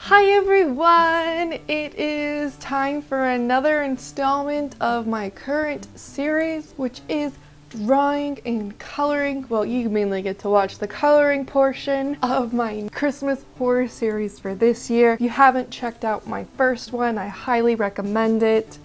Hi everyone! It is time for another installment of my current series, which is drawing and coloring. Well, you mainly get to watch the coloring portion of my Christmas horror series for this year. If you haven't checked out my first one, I highly recommend it.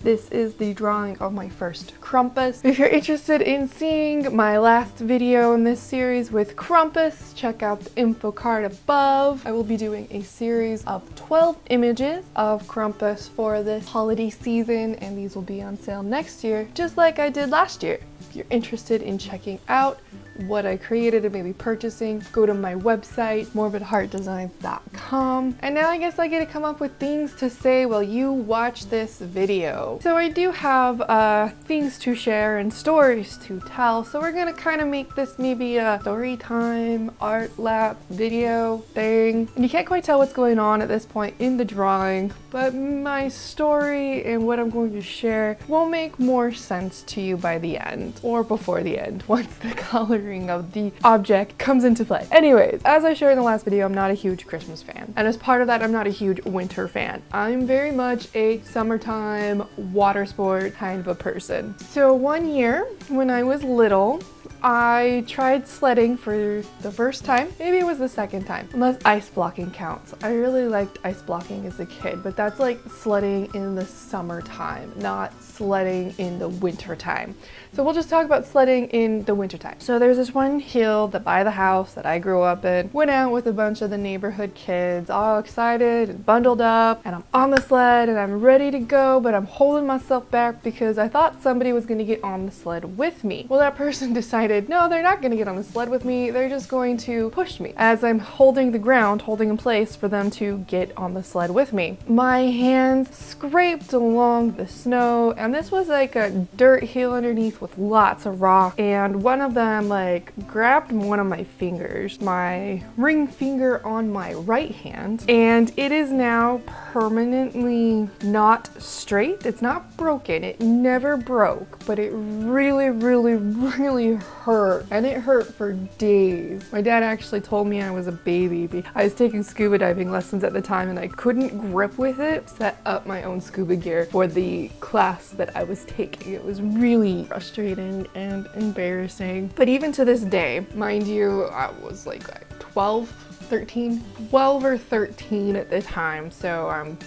This is the drawing of my first Krampus. If you're interested in seeing my last video in this series with Krampus, check out the info card above. I will be doing a series of 12 images of Krampus for this holiday season, and these will be on sale next year, just like I did last year. If you're interested in checking out what I created and maybe purchasing, go to my website, morbidheartdesigns.com. And now I guess I get to come up with things to say while you watch this video. So I do have things to share and stories to tell, so we're gonna kind of make this maybe a story time, art lab video thing. And you can't quite tell what's going on at this point in the drawing, but my story and what I'm going to share will make more sense to you by the end, or before the end, once the coloring of the object comes into play. Anyways, as I shared in the last video, I'm not a huge Christmas fan. And as part of that, I'm not a huge winter fan. I'm very much a summertime water sport kind of a person. So one year when I was little, I tried sledding for the first time. Maybe it was the second time, unless ice blocking counts. I really liked ice blocking as a kid, but that's like sledding in the summertime, not sledding in the winter time. So we'll just talk about sledding in the winter time. So there's this one hill that by the house that I grew up in. Went out with a bunch of the neighborhood kids, all excited and bundled up, and I'm on the sled and I'm ready to go, but I'm holding myself back because I thought somebody was gonna get on the sled with me. Well, that person decided, no, they're not gonna get on the sled with me, they're just going to push me as I'm holding the ground, holding in place for them to get on the sled with me. My hands scraped along the snow, and this was like a dirt hill underneath with lots of rock, and one of them like grabbed one of my fingers, my ring finger on my right hand, and it is now permanently not straight. It's not broken, it never broke, but it really hurt, and it hurt for days. My dad actually told me I was a baby. I was taking scuba diving lessons at the time and I couldn't grip with it, set up my own scuba gear for the class that I was taking. It was really frustrating and embarrassing. But even to this day, mind you, I was like 12 or 13 at the time, so I'm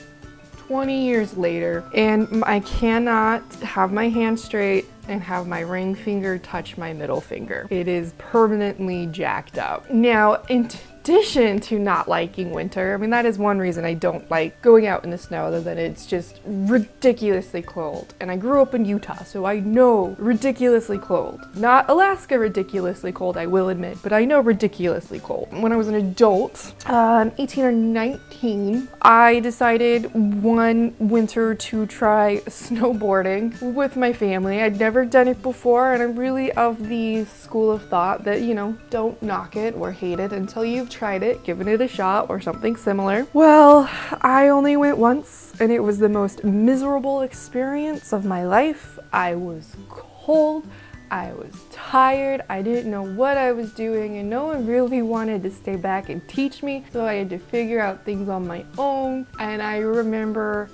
20 years later, and I cannot have my hand straight and have my ring finger touch my middle finger. It is permanently jacked up. Now, in addition to not liking winter, I mean, that is one reason I don't like going out in the snow, other than it's just ridiculously cold. And I grew up in Utah, so I know ridiculously cold. Not Alaska ridiculously cold, I will admit, but I know ridiculously cold. When I was an adult, 18 or 19, I decided one winter to try snowboarding with my family. I'd never done it before, and I'm really of the school of thought that, you know, don't knock it or hate it until you've tried it, given it a shot or something similar. Well, I only went once, and it was the most miserable experience of my life. I was cold, I was tired, I didn't know what I was doing, and no one really wanted to stay back and teach me, so I had to figure out things on my own. And I remember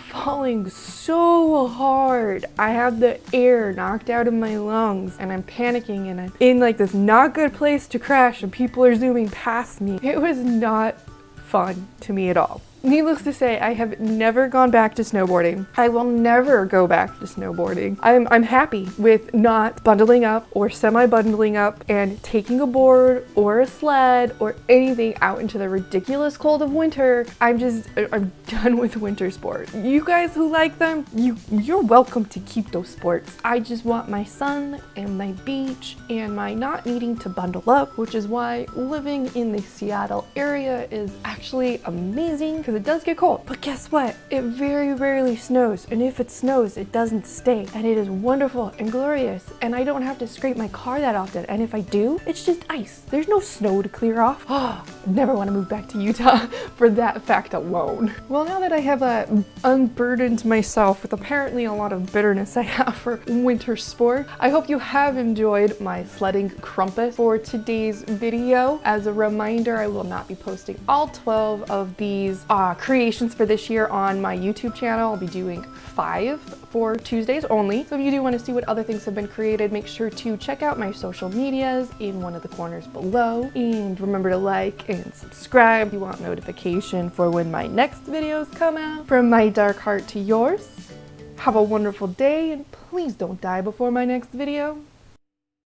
falling so hard. I had the air knocked out of my lungs, and I'm panicking, and I'm in like this not good place to crash, and people are zooming past me. It was not fun to me at all. Needless to say, I have never gone back to snowboarding. I will never go back to snowboarding. I'm happy with not bundling up or semi-bundling up and taking a board or a sled or anything out into the ridiculous cold of winter. I'm done with winter sports. You guys who like them, you're welcome to keep those sports. I just want my sun and my beach and my not needing to bundle up, which is why living in the Seattle area is actually amazing, because it does get cold. But guess what? It very rarely snows, and if it snows, it doesn't stay, and it is wonderful and glorious, and I don't have to scrape my car that often, and if I do, it's just ice. There's no snow to clear off. Oh, never want to move back to Utah for that fact alone. Well, now that I have unburdened myself with apparently a lot of bitterness I have for winter sport, I hope you have enjoyed my sledding Krampus for today's video. As a reminder, I will not be posting all 12 of these creations for this year on my YouTube channel. I'll be doing 5 for Tuesdays only. So if you do want to see what other things have been created, make sure to check out my social medias in one of the corners below. And remember to like and subscribe if you want notification for when my next videos come out. From my dark heart to yours, have a wonderful day, and please don't die before my next video.